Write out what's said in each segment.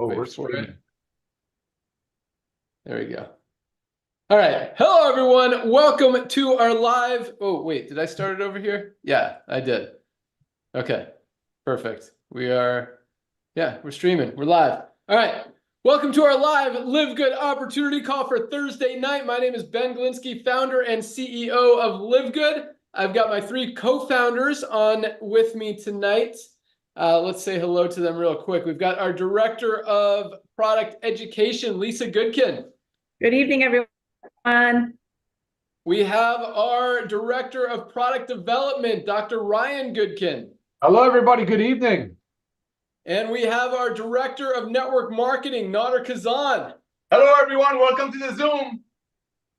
Oh, Wait we're for it. streaming. There we go. All right. Hello, everyone. Welcome to our live. Oh, wait, did I start it over here? Yeah, I did. Okay, perfect. We're streaming. We're live. All right. Welcome to our live LiveGood opportunity call for Thursday night. My name is Ben Glinsky, founder and CEO of LiveGood. I've got my three co-founders on with me tonight. Let's say hello to them real quick. We've got our director of product education, Lisa Goodkin. Good evening, everyone. We have our director of product development, Dr. Ryan Goodkin. Hello, everybody. Good evening. And we have our director of network marketing, Nader Kazan. Hello, everyone. Welcome to the Zoom.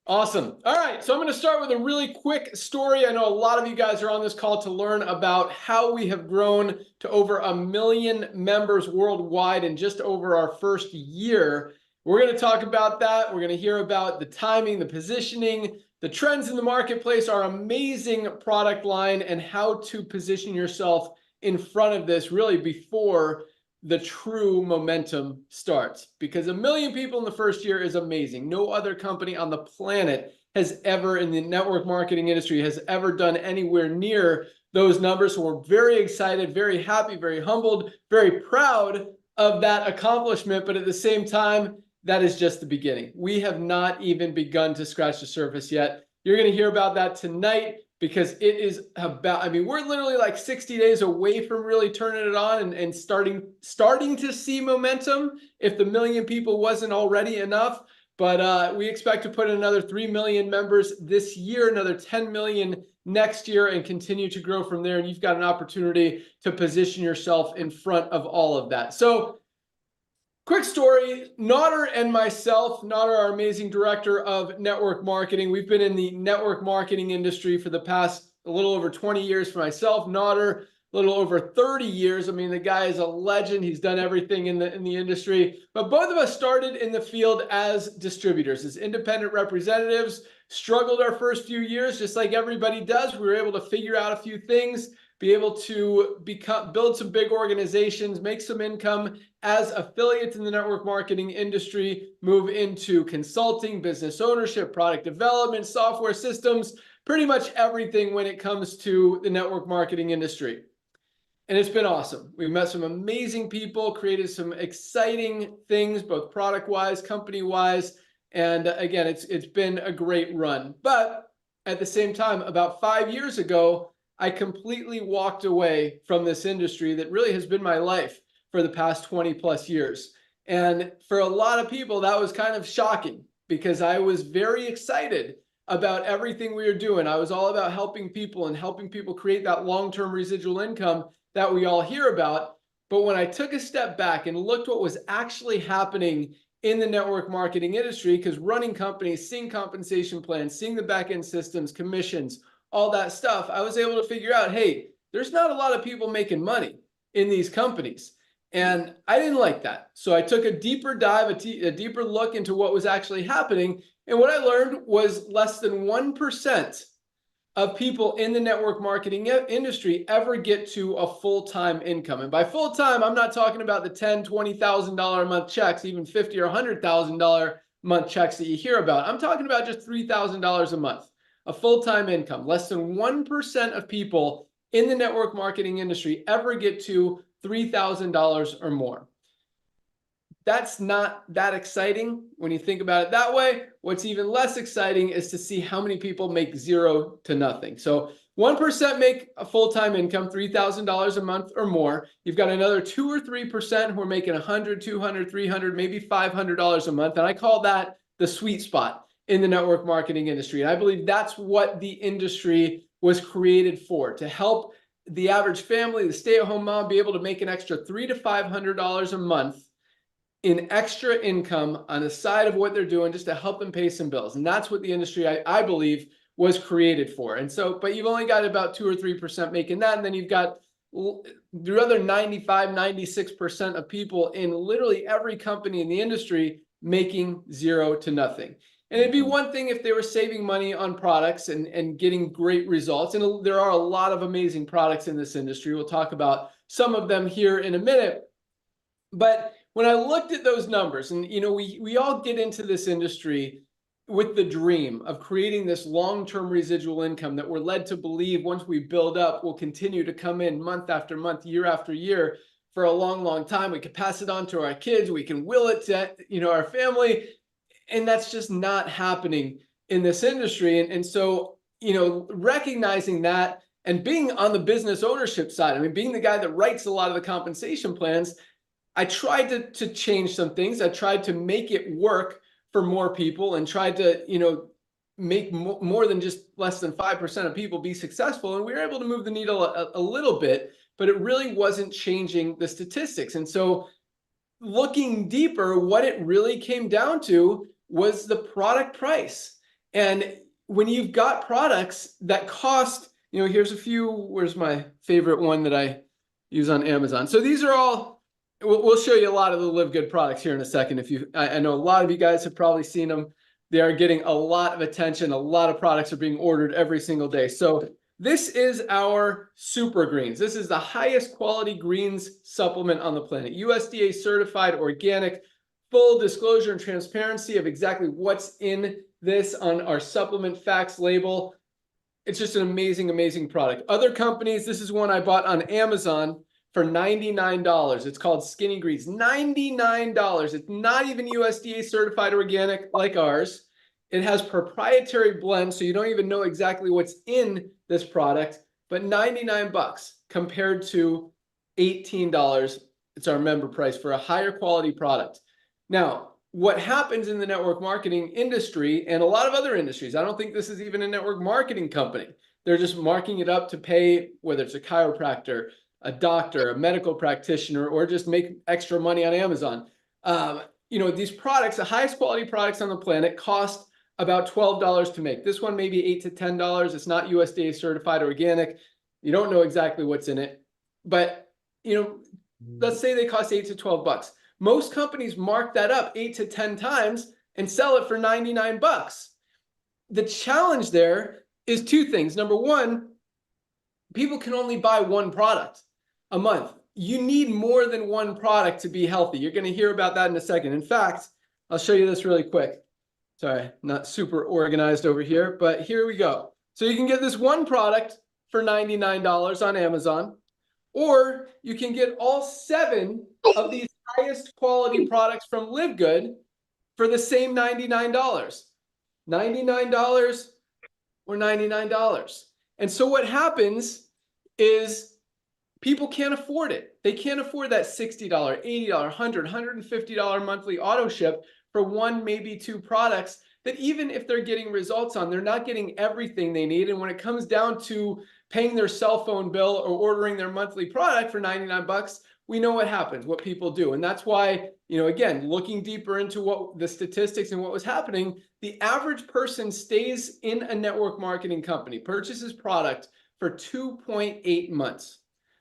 Awesome. All right. So I'm going to start with a really quick story. I know a lot of you guys are on this call to learn about how we have grown to over 1 million members worldwide in just over our first year. We're going to talk about that. We're going to hear about the timing, the positioning, the trends in the marketplace, our amazing product line, and how to position yourself in front of this really before the true momentum starts. Because 1 million people in the first year is amazing. No other company on the planet has ever, in the network marketing industry, has ever done anywhere near those numbers. So we're very excited, very happy, very humbled, very proud of that accomplishment. But at the same time, that is just the beginning. We have not even begun to scratch the surface yet. You're going to hear about that tonight, because it is about, I mean, we're literally like 60 days away from really turning it on and starting to see momentum, if the 1 million people wasn't already enough. But we expect to put in another 3 million members this year, another 10 million next year, and continue to grow from there. And you've got an opportunity to position yourself in front of all of that. So quick story, Nader and myself, Nader, our amazing director of network marketing. We've been in the network marketing industry for the past a little over 20 years for myself. Nader, a little over 30 years. I mean, the guy is a legend. He's done everything in the industry. But both of us started in the field as distributors, as independent representatives, struggled our first few years, just like everybody does. We were able to figure out a few things, be able to build some big organizations, make some income as affiliates in the network marketing industry, move into consulting, business ownership, product development, software systems, pretty much everything when it comes to the network marketing industry. And it's been awesome. We've met some amazing people, created some exciting things, both product-wise, company-wise. And again, it's been a great run. But at the same time, about 5 years ago, I completely walked away from this industry that really has been my life for the past 20 plus years. And for a lot of people, that was kind of shocking, because I was very excited about everything we were doing. I was all about helping people and helping people create that long-term residual income that we all hear about. But when I took a step back and looked what was actually happening in the network marketing industry, because running companies, seeing compensation plans, seeing the back-end systems, commissions, all that stuff, I was able to figure out, hey, there's not a lot of people making money in these companies. And I didn't like that. So I took a deeper dive, a deeper look into what was actually happening. And what I learned was less than 1% of people in the network marketing industry ever get to a full-time income. And by full-time, I'm not talking about the $10,000, $20,000 a month checks, even $50,000 or $100,000 a month checks that you hear about. I'm talking about just $3,000 a month. A full-time income. Less than 1% of people in the network marketing industry ever get to $3,000 or more. That's not that exciting when you think about it that way. What's even less exciting is to see how many people make zero to nothing. So 1% make a full-time income, $3,000 a month or more. You've got another 2 or 3% who are making $100, $200, $300, maybe $500 a month. And I call that the sweet spot in the network marketing industry. And I believe that's what the industry was created for, to help the average family, the stay-at-home mom, be able to make an extra $300 to $500 a month in extra income on the side of what they're doing, just to help them pay some bills. And that's what the industry, I believe, was created for. And so, but you've only got about 2 or 3% making that. And then you've got the other 95, 96% of people in literally every company in the industry making zero to nothing. And it'd be one thing if they were saving money on products and getting great results. And there are a lot of amazing products in this industry. We'll talk about some of them here in a minute. But when I looked at those numbers, and we all get into this industry with the dream of creating this long-term residual income that we're led to believe once we build up will continue to come in month after month, year after year for a long, long time. We can pass it on to our kids. We can will it to our family. And that's just not happening in this industry. And so, recognizing that and being on the business ownership side, I mean, being the guy that writes a lot of the compensation plans, I tried to change some things. I tried to make it work for more people and tried to, make more than just less than 5% of people be successful. And we were able to move the needle a little bit, but it really wasn't changing the statistics. And so looking deeper, what it really came down to was the product price. And when you've got products that cost, here's a few, where's my favorite one that I use on Amazon. So these are all, we'll show you a lot of the LiveGood products here in a second. I know a lot of you guys have probably seen them. They are getting a lot of attention. A lot of products are being ordered every single day. So this is our Super Greens. This is the highest quality greens supplement on the planet. USDA certified, organic, full disclosure and transparency of exactly what's in this on our supplement facts label. It's just an amazing, amazing product. Other companies, this is one I bought on Amazon for $99. It's called Skinny Greens. $99. It's not even USDA certified organic like ours. It has proprietary blends, so you don't even know exactly what's in this product, but 99 bucks compared to $18. It's our member price for a higher quality product. Now, what happens in the network marketing industry and a lot of other industries, I don't think this is even a network marketing company. They're just marking it up to pay, whether it's a chiropractor, a doctor, a medical practitioner, or just make extra money on Amazon. These products, the highest quality products on the planet, cost about $12 to make. This one maybe $8 to $10. It's not USDA certified organic. You don't know exactly what's in it, but let's say they cost $8 to $12. Most companies mark that up 8 to 10 times and sell it for 99 bucks. The challenge there is two things. Number one, people can only buy one product a month. You need more than one product to be healthy. You're going to hear about that in a second. In fact, I'll show you this really quick. Sorry, not super organized over here, but here we go. So you can get this one product for $99 on Amazon, or you can get all 7 of these highest quality products from LiveGood for the same $99. $99 or $99. And so what happens is people can't afford it. They can't afford that $60, $80, $100, $150 monthly auto ship for 1, maybe 2 products that even if they're getting results on, they're not getting everything they need. And when it comes down to paying their cell phone bill or ordering their monthly product for 99 bucks, we know what happens, what people do. And that's why, again, looking deeper into what the statistics and what was happening, the average person stays in a network marketing company, purchases product for 2.8 months.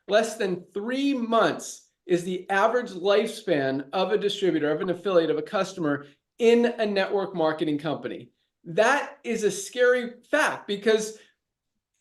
Less than 3 months is the average lifespan of a distributor, of an affiliate, of a customer in a network marketing company. That is a scary fact, because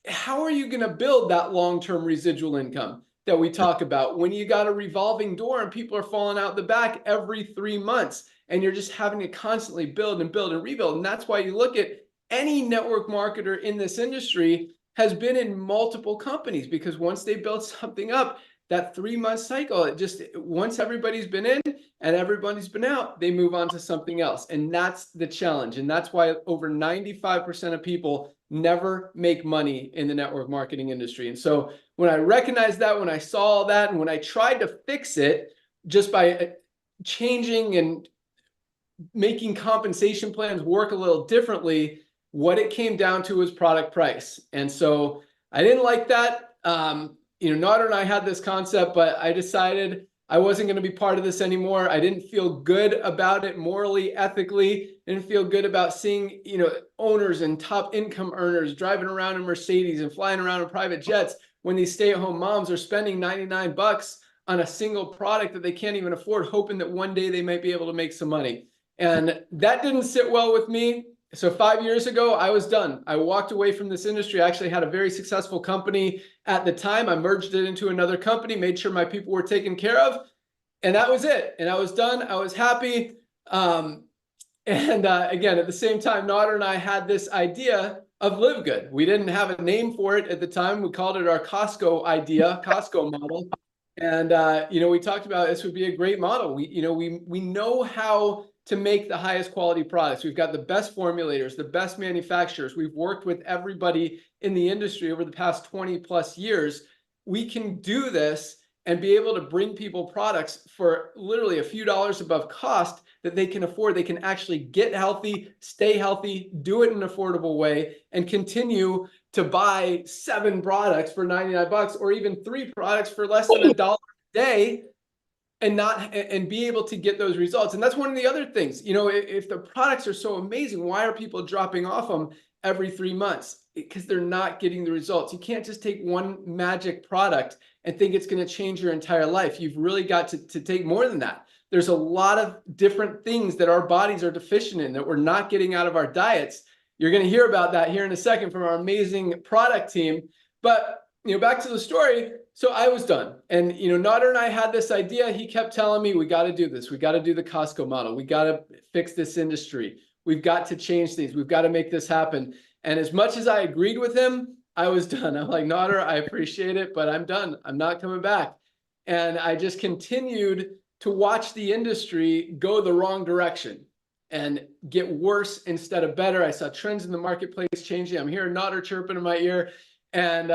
how are you going to build that long-term residual income that we talk about when you got a revolving door and people are falling out the back every 3 months and you're just having to constantly build and build and rebuild? And that's why you look at any network marketer in this industry has been in multiple companies, because once they build something up, that 3-month cycle, once everybody's been in and everybody's been out, they move on to something else. And that's the challenge. And that's why over 95% of people never make money in the network marketing industry. And so when I recognized that, when I saw all that, and when I tried to fix it just by changing and making compensation plans work a little differently, what it came down to was product price. And so I didn't like that. Nader and I had this concept, but I decided I wasn't going to be part of this anymore. I didn't feel good about it morally, ethically. Didn't feel good about seeing, owners and top income earners driving around in Mercedes and flying around in private jets when these stay-at-home moms are spending 99 bucks on a single product that they can't even afford, hoping that one day they might be able to make some money. And that didn't sit well with me. So 5 years ago, I was done. I walked away from this industry. I actually had a very successful company at the time. I merged it into another company, made sure my people were taken care of. And that was it. And I was done. I was happy. Again, at the same time, Nader and I had this idea of LiveGood. We didn't have a name for it at the time. We called it our Costco idea, Costco model. And, we talked about this would be a great model. We know how to make the highest quality products. We've got the best formulators, the best manufacturers. We've worked with everybody in the industry over the past 20 plus years. We can do this and be able to bring people products for literally a few dollars above cost that they can afford. They can actually get healthy, stay healthy, do it in an affordable way, and continue to buy 7 products for 99 bucks or even 3 products for less than $1 a day and be able to get those results. And that's one of the other things. If the products are so amazing, why are people dropping off them every 3 months? Because they're not getting the results. You can't just take one magic product and think it's going to change your entire life. You've really got to take more than that. There's a lot of different things that our bodies are deficient in that we're not getting out of our diets. You're going to hear about that here in a second from our amazing product team. But back to the story. So I was done. And Nader and I had this idea. He kept telling me, we got to do this. We got to do the Costco model. We got to fix this industry. We've got to change things. We've got to make this happen. And as much as I agreed with him, I was done. I'm like, Nader, I appreciate it, but I'm done. I'm not coming back. And I just continued to watch the industry go the wrong direction and get worse instead of better. I saw trends in the marketplace changing. I'm hearing Nader chirping in my ear. And,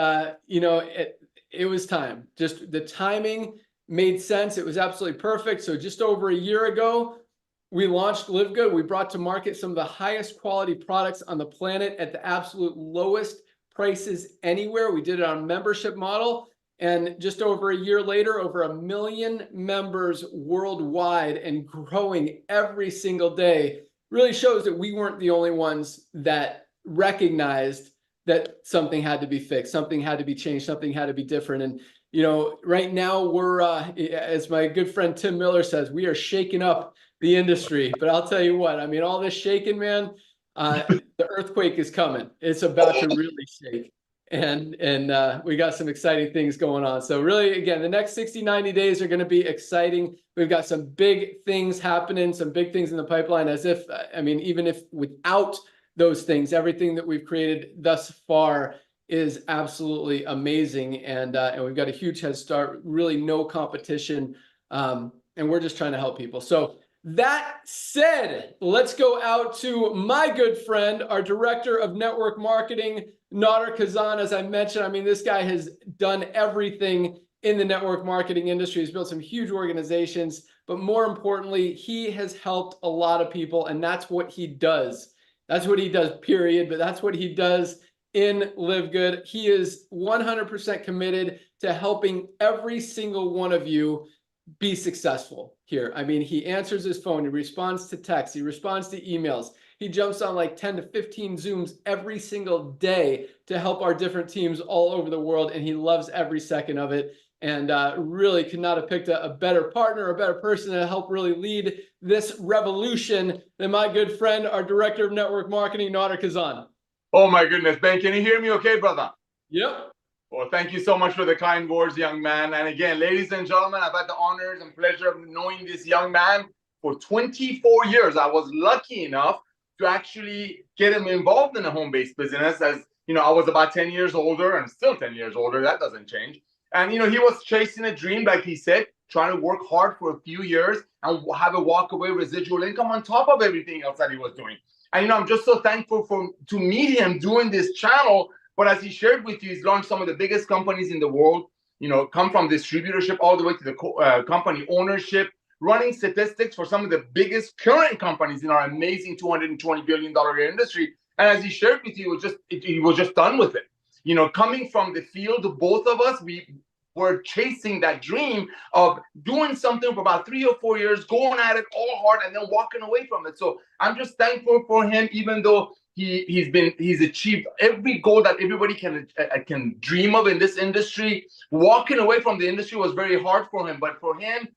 it was time. Just the timing made sense. It was absolutely perfect. So just over a year ago, we launched LiveGood. We brought to market some of the highest quality products on the planet at the absolute lowest prices anywhere. We did it on a membership model. And just over a year later, over 1 million members worldwide and growing every single day really shows that we weren't the only ones that recognized that something had to be fixed, something had to be changed, something had to be different. And, right now we're, as my good friend Tim Miller says, we are shaking up the industry. But I'll tell you what, all this shaking, man, the earthquake is coming. It's about to really shake. And we got some exciting things going on. So really, again, the next 60, 90 days are going to be exciting. We've got some big things happening, some big things in the pipeline, even if without those things, everything that we've created thus far is absolutely amazing. And we've got a huge head start, really no competition. And we're just trying to help people. So that said, let's go out to my good friend, our director of network marketing, Nader Kazan. As I mentioned, this guy has done everything in the network marketing industry. He's built some huge organizations, but more importantly, he has helped a lot of people, and that's what he does. That's what he does, period. But that's what he does in LiveGood. He is 100% committed to helping every single one of you be successful here. He answers his phone, he responds to texts, he responds to emails. He jumps on like 10 to 15 Zooms every single day to help our different teams all over the world. And he loves every second of it. And really could not have picked a better partner, a better person to help really lead this revolution than my good friend, our director of network marketing, Nader Kazan. Oh my goodness, Ben, can you hear me okay, brother? Yep. Well, thank you so much for the kind words, young man. And again, ladies and gentlemen, I've had the honors and pleasure of knowing this young man for 24 years. I was lucky enough to actually get him involved in a home-based business. As I was about 10 years older and still 10 years older. That doesn't change. And, he was chasing a dream, like he said, trying to work hard for a few years and have a walk-away residual income on top of everything else that he was doing. And, I'm just so thankful to meet him doing this channel. But as he shared with you, he's launched some of the biggest companies in the world, come from distributorship all the way to the company ownership, running statistics for some of the biggest current companies in our amazing $220 billion industry. And as he shared with you, he was just done with it. Coming from the field, both of us, we were chasing that dream of doing something for about 3 or 4 years, going at it all hard, and then walking away from it. So I'm just thankful for him, even though he's achieved every goal that everybody can dream of in this industry. Walking away from the industry was very hard for him, but for him,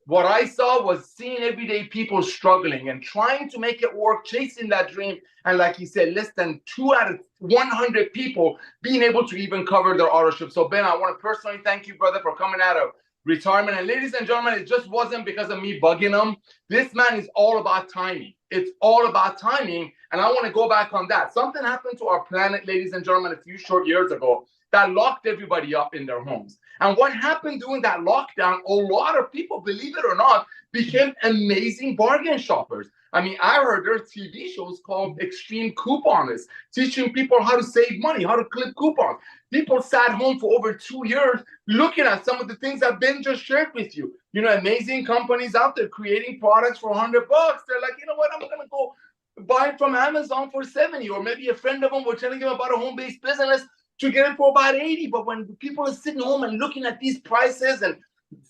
what I saw was seeing everyday people struggling and trying to make it work, chasing that dream. And like he said, less than 2 out of 100 people being able to even cover their authorship. So Ben, I want to personally thank you, brother, for coming out of retirement. And ladies and gentlemen, it just wasn't because of me bugging him. This man is all about timing. It's all about timing. And I want to go back on that. Something happened to our planet, ladies and gentlemen, a few short years ago that locked everybody up in their homes. And what happened during that lockdown, a lot of people, believe it or not, became amazing bargain shoppers. I mean, I heard there are TV shows called Extreme Couponists, teaching people how to save money, how to clip coupons. People sat home for over 2 years looking at some of the things that Ben just shared with you. You know, amazing companies out there creating products for $100. They're like, you know what, I'm going to go buy it from Amazon for 70. Or maybe a friend of them was telling him about a home-based business to get it for about 80. But when people are sitting home and looking at these prices and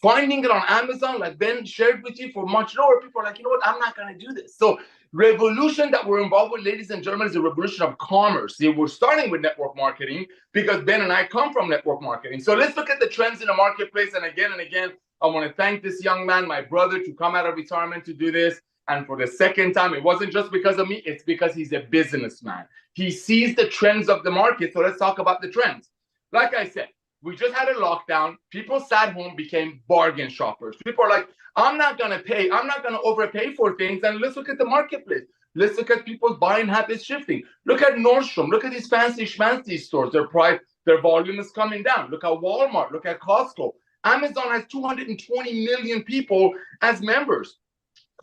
finding it on Amazon, like Ben shared with you, for much lower, people are like, you know what, I'm not going to do this. So revolution that we're involved with, ladies and gentlemen, is a revolution of commerce. See, we're starting with network marketing because Ben and I come from network marketing. So let's look at the trends in the marketplace. And again, I want to thank this young man, my brother, to come out of retirement to do this. And for the second time, it wasn't just because of me, it's because he's a businessman. He sees the trends of the market. So let's talk about the trends. Like I said, we just had a lockdown. People sat home, became bargain shoppers. People are like, I'm not going to pay. I'm not going to overpay for things. And let's look at the marketplace. Let's look at people's buying habits shifting. Look at Nordstrom. Look at these fancy schmancy stores. Their volume is coming down. Look at Walmart. Look at Costco. Amazon has 220 million people as members.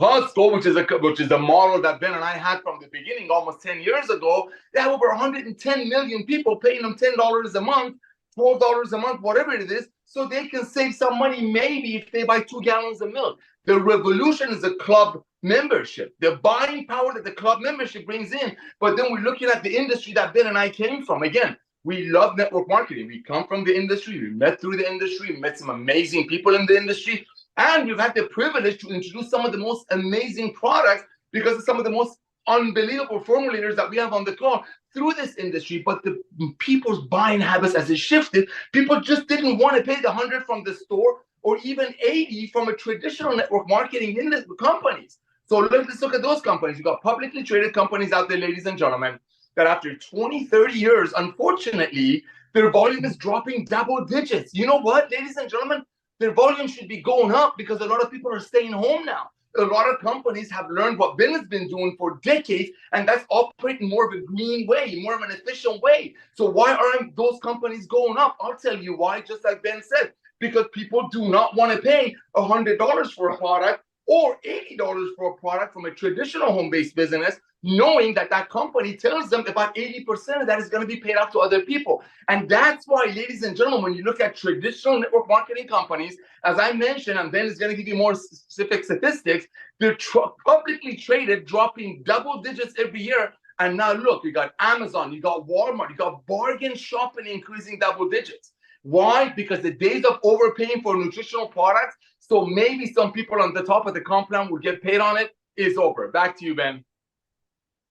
Costco, which is a model that Ben and I had from the beginning almost 10 years ago, they have over 110 million people paying them $10 a month, $12 a month, whatever it is, so they can save some money maybe if they buy 2 gallons of milk. The revolution is a club membership, the buying power that the club membership brings in. But then we're looking at the industry that Ben and I came from. Again, we love network marketing. We come from the industry. We met through the industry. We met some amazing people in the industry. And we've had the privilege to introduce some of the most amazing products because of some of the most unbelievable formulators that we have on the call through this industry. But the people's buying habits, as it shifted, people just didn't want to pay the 100 from the store or even 80 from a traditional network marketing in the companies. So let's look at those companies. You've got publicly traded companies out there, ladies and gentlemen, that after 20, 30 years, unfortunately, their volume is dropping double digits. You know what, ladies and gentlemen? Their volume should be going up because a lot of people are staying home now. A lot of companies have learned what Ben has been doing for decades, and that's operating more of a green way, more of an efficient way. So why aren't those companies going up? I'll tell you why, just like Ben said, because people do not want to pay $100 for a product or $80 for a product from a traditional home-based business, knowing that that company tells them about 80% of that is going to be paid out to other people. And that's why, ladies and gentlemen, when you look at traditional network marketing companies, as I mentioned, and Ben is going to give you more specific statistics, they're publicly traded, dropping double digits every year. And now look, you got Amazon, you got Walmart, you got bargain shopping increasing double digits. Why? Because the days of overpaying for nutritional products, so maybe some people on the top of the compound will get paid on it, is over. Back to you, Ben.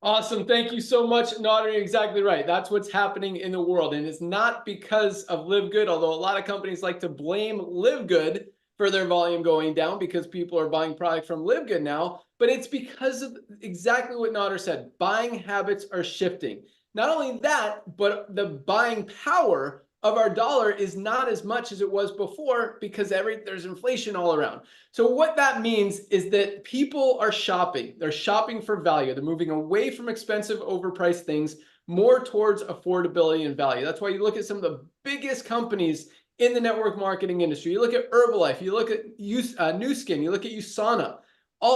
Awesome. Thank you so much, Nader. You're exactly right. That's what's happening in the world. And it's not because of LiveGood, although a lot of companies like to blame LiveGood for their volume going down because people are buying product from LiveGood now. But it's because of exactly what Nader said. Buying habits are shifting. Not only that, but the buying power of our dollar is not as much as it was before because there's inflation all around. So what that means is that people are shopping. They're shopping for value. They're moving away from expensive, overpriced things more towards affordability and value. That's why you look at some of the biggest companies in the network marketing industry. You look at Herbalife, you look at Nu Skin, you look at USANA,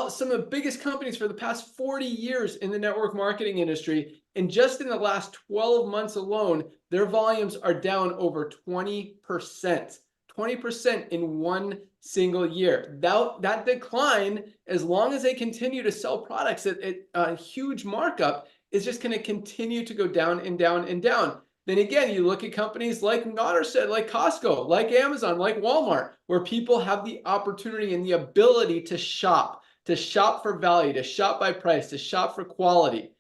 some of the biggest companies for the past 40 years in the network marketing industry. And just in the last 12 months alone, their volumes are down over 20%. 20% in one single year. That decline, as long as they continue to sell products at a huge markup, is just going to continue to go down and down and down. Then again, you look at companies like Nader said, like Costco, like Amazon, like Walmart, where people have the opportunity and the ability to shop for value, to shop by price, to shop for quality.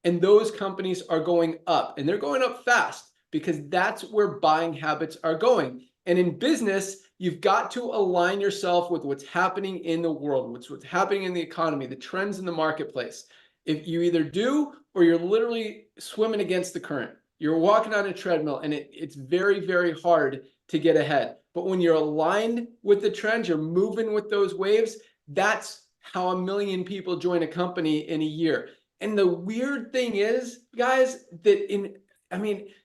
And those companies are going up, and they're going up fast because that's where buying habits are going. And in business, you've got to align yourself with what's happening in the world, what's happening in the economy, the trends in the marketplace. If you either do, or you're literally swimming against the current. You're walking on a treadmill, and it's very, very hard to get ahead. But when you're aligned with the trends, you're moving with those waves, that's how 1 million people join a company in a year. And the weird thing is, guys, that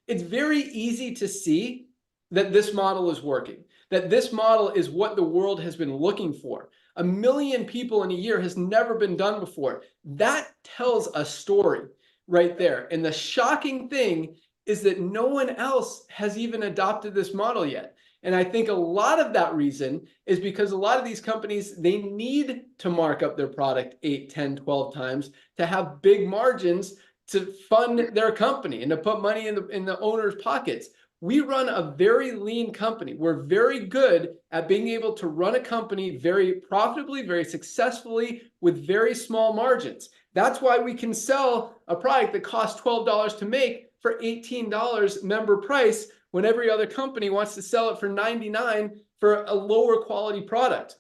it's very easy to see that this model is working, that this model is what the world has been looking for. 1 million people in a year has never been done before. That tells a story right there. And the shocking thing is that no one else has even adopted this model yet. And I think a lot of that reason is because a lot of these companies, they need to mark up their product 8, 10, 12 times to have big margins to fund their company and to put money in the owner's pockets. We run a very lean company. We're very good at being able to run a company very profitably, very successfully with very small margins. That's why we can sell a product that costs $12 to make for $18 member price when every other company wants to sell it for $99 for a lower quality product.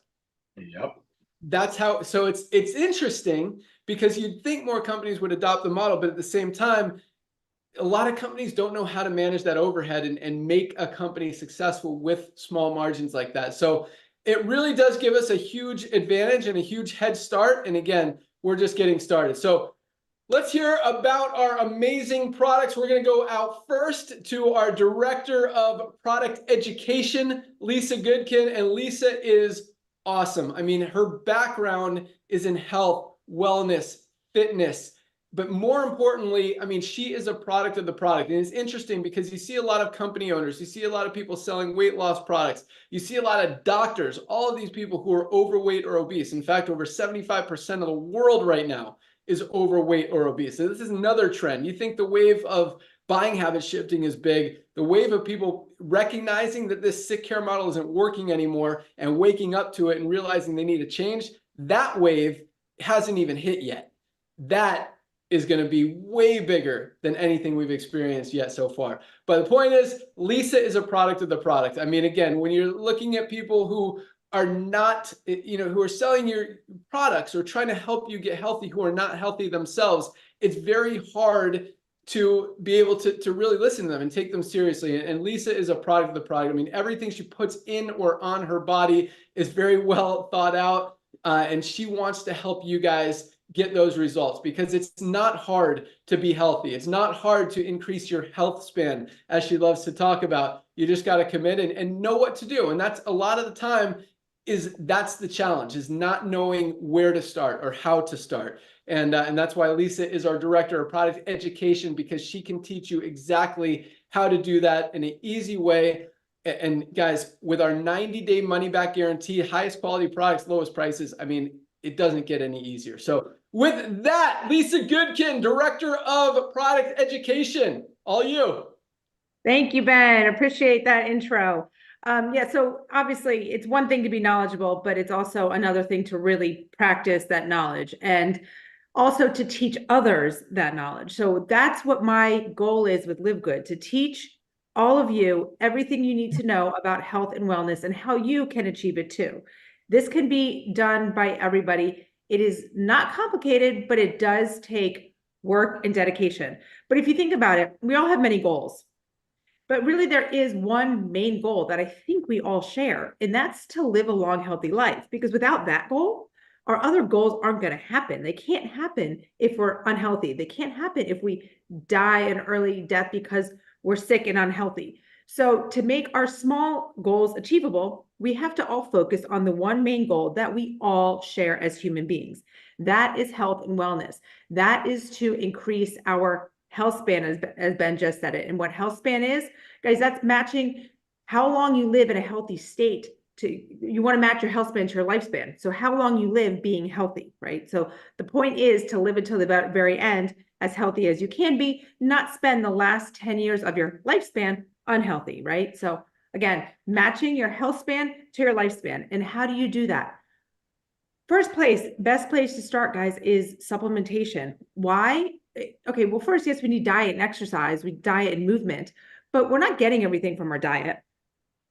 Yep. That's how, so it's interesting because you'd think more companies would adopt the model, but at the same time, a lot of companies don't know how to manage that overhead and make a company successful with small margins like that. So it really does give us a huge advantage and a huge head start. And again, we're just getting started. So let's hear about our amazing products. We're going to go out first to our Director of Product Education, Lisa Goodkin. And Lisa is awesome. I mean, her background is in health, wellness, fitness. But more importantly, I mean, she is a product of the product. And it's interesting because you see a lot of company owners, you see a lot of people selling weight loss products, you see a lot of doctors, all of these people who are overweight or obese. In fact, over 75% of the world right now is overweight or obese. So this is another trend. You think the wave of buying habit shifting is big. The wave of people recognizing that this sick care model isn't working anymore and waking up to it and realizing they need to change, that wave hasn't even hit yet. That is going to be way bigger than anything we've experienced yet so far. But the point is, Lisa is a product of the product. I mean, again, when you're looking at people who are not, who are selling your products or trying to help you get healthy, who are not healthy themselves, it's very hard to be able to really listen to them and take them seriously. And Lisa is a product of the product. I mean, everything she puts in or on her body is very well thought out. And she wants to help you guys get those results because it's not hard to be healthy. It's not hard to increase your health span, as she loves to talk about. You just got to commit and know what to do. And that's a lot of the time that's the challenge, is not knowing where to start or how to start. And that's why Lisa is our Director of Product Education, because she can teach you exactly how to do that in an easy way. And guys, with our 90-day money-back guarantee, highest quality products, lowest prices, I mean, it doesn't get any easier. So with that, Lisa Goodkin, Director of Product Education, all you. Thank you, Ben. Appreciate that intro. So obviously it's one thing to be knowledgeable, but it's also another thing to really practice that knowledge and also to teach others that knowledge. So that's what my goal is with LiveGood, to teach all of you everything you need to know about health and wellness and how you can achieve it too. This can be done by everybody. It is not complicated, but it does take work and dedication. But if you think about it, we all have many goals. But really, there is one main goal that I think we all share, and that's to live a long, healthy life. Because without that goal, our other goals aren't going to happen. They can't happen if we're unhealthy. They can't happen if we die an early death because we're sick and unhealthy. So to make our small goals achievable, we have to all focus on the one main goal that we all share as human beings. That is health and wellness. That is to increase our health span, as Ben just said it. And what health span is, guys, that's matching how long you live in a healthy state. You want to match your health span to your lifespan. So how long you live being healthy, right? So the point is to live until the very end as healthy as you can be, not spend the last 10 years of your lifespan unhealthy, right? So again, matching your health span to your lifespan. And how do you do that? Best place to start, guys, is supplementation. Why? Okay, well, first, yes, we need diet and exercise, we diet and movement, but we're not getting everything from our diet,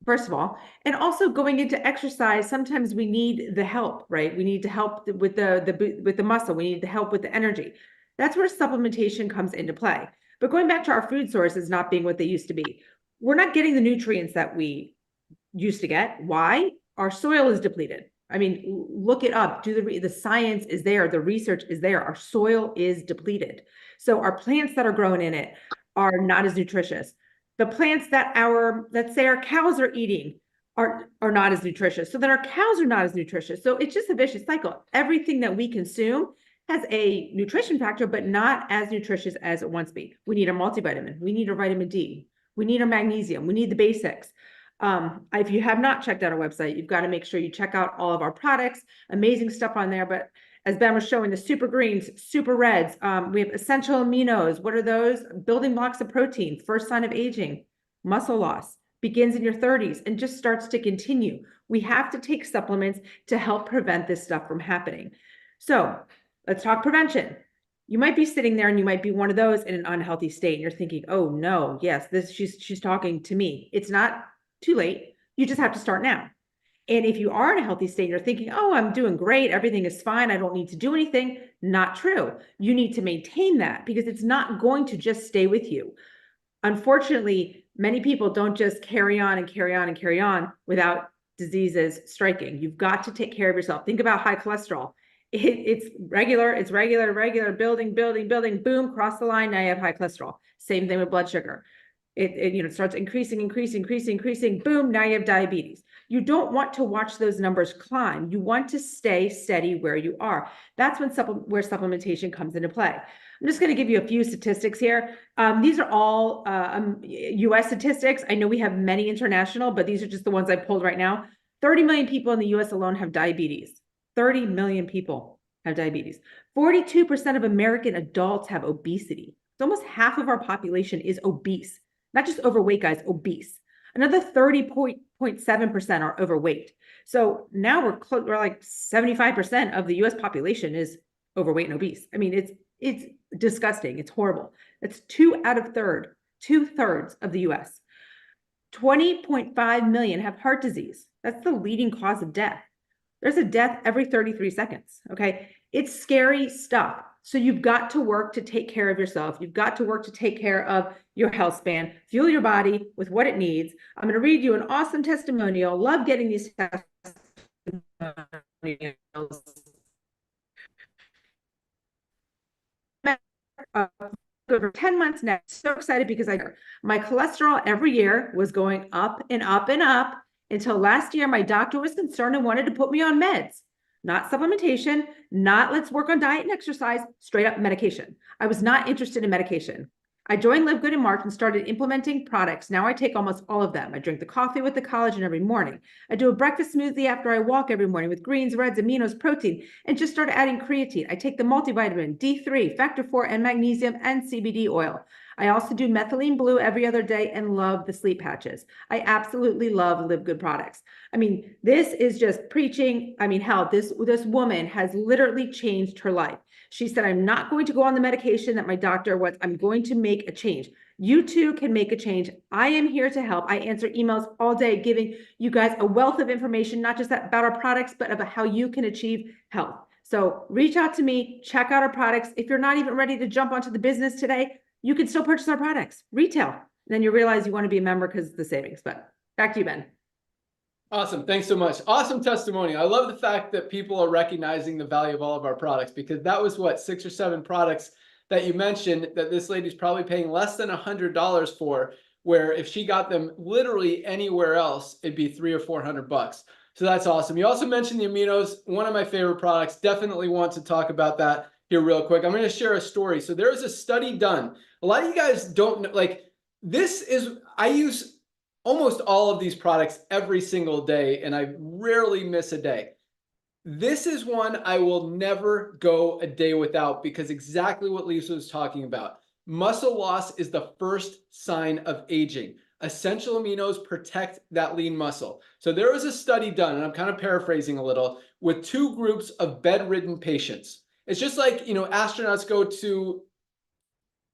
first of all. And also going into exercise, sometimes we need the help, right? We need to help with the muscle. We need the help with the energy. That's where supplementation comes into play. But going back to our food sources not being what they used to be, we're not getting the nutrients that we used to get. Why? Our soil is depleted. I mean, look it up. The science is there. The research is there. Our soil is depleted. So our plants that are growing in it are not as nutritious. The plants that let's say our cows are eating are not as nutritious. So then our cows are not as nutritious. So it's just a vicious cycle. Everything that we consume has a nutrition factor, but not as nutritious as it once be. We need a multivitamin. We need a vitamin D. We need a magnesium. We need the basics. If you have not checked out our website, you've got to make sure you check out all of our products. Amazing stuff on there. But as Ben was showing, the super greens, super reds, we have essential aminos. What are those? Building blocks of protein, first sign of aging, muscle loss, begins in your 30s and just starts to continue. We have to take supplements to help prevent this stuff from happening. So let's talk prevention. You might be sitting there and you might be one of those in an unhealthy state. And you're thinking, oh no, yes, she's talking to me. It's not too late. You just have to start now. And if you are in a healthy state, you're thinking, oh, I'm doing great. Everything is fine. I don't need to do anything. Not true. You need to maintain that because it's not going to just stay with you. Unfortunately, many people don't just carry on and carry on and carry on without diseases striking. You've got to take care of yourself. Think about high cholesterol. It's regular, building, boom, cross the line. Now you have high cholesterol. Same thing with blood sugar. It starts increasing, boom, now you have diabetes. You don't want to watch those numbers climb. You want to stay steady where you are. That's where supplementation comes into play. I'm just going to give you a few statistics here. These are all US statistics. I know we have many international, but these are just the ones I pulled right now. 30 million people in the US alone have diabetes. 30 million people have diabetes. 42% of American adults have obesity. So almost half of our population is obese. Not just overweight, guys, obese. Another 30.7% are overweight. So now we're like 75% of the US population is overweight and obese. I mean, it's disgusting. It's horrible. It's 2/3 of the US. 20.5 million have heart disease. That's the leading cause of death. There's a death every 33 seconds, okay? It's scary stuff. So you've got to work to take care of yourself. You've got to work to take care of your health span, fuel your body with what it needs. I'm going to read you an awesome testimonial. Love getting these testimonials. Over 10 months now. So excited because my cholesterol every year was going up and up and up until last year. My doctor was concerned and wanted to put me on meds. Not supplementation, not let's work on diet and exercise, straight up medication. I was not interested in medication. I joined LiveGood in March and started implementing products. Now I take almost all of them. I drink the coffee with the collagen every morning. I do a breakfast smoothie after I walk every morning with greens, reds, aminos, protein, and just started adding creatine. I take the multivitamin, D3, factor 4, and magnesium and CBD oil. I also do methylene blue every other day and love the sleep patches. I absolutely love LiveGood products. I mean, this is just preaching. I mean, hell, this woman has literally changed her life. She said, I'm not going to go on the medication that my doctor wants. I'm going to make a change. You too can make a change. I am here to help. I answer emails all day, giving you guys a wealth of information, not just about our products, but about how you can achieve health. So reach out to me, check out our products. If you're not even ready to jump onto the business today, you can still purchase our products, retail. Then you realize you want to be a member because of the savings. But back to you, Ben. Awesome. Thanks so much. Awesome testimony. I love the fact that people are recognizing the value of all of our products, because that was what, 6 or 7 products that you mentioned that this lady's probably paying less than $100 for, where if she got them literally anywhere else, it'd be $300 or $400. So that's awesome. You also mentioned the aminos, one of my favorite products. Definitely want to talk about that here real quick. I'm going to share a story. So there was a study done. A lot of you guys don't know, like I use almost all of these products every single day, and I rarely miss a day. This is one I will never go a day without, because exactly what Lisa was talking about. Muscle loss is the first sign of aging. Essential aminos protect that lean muscle. So there was a study done, and I'm kind of paraphrasing a little, with 2 groups of bedridden patients. It's just like, astronauts go to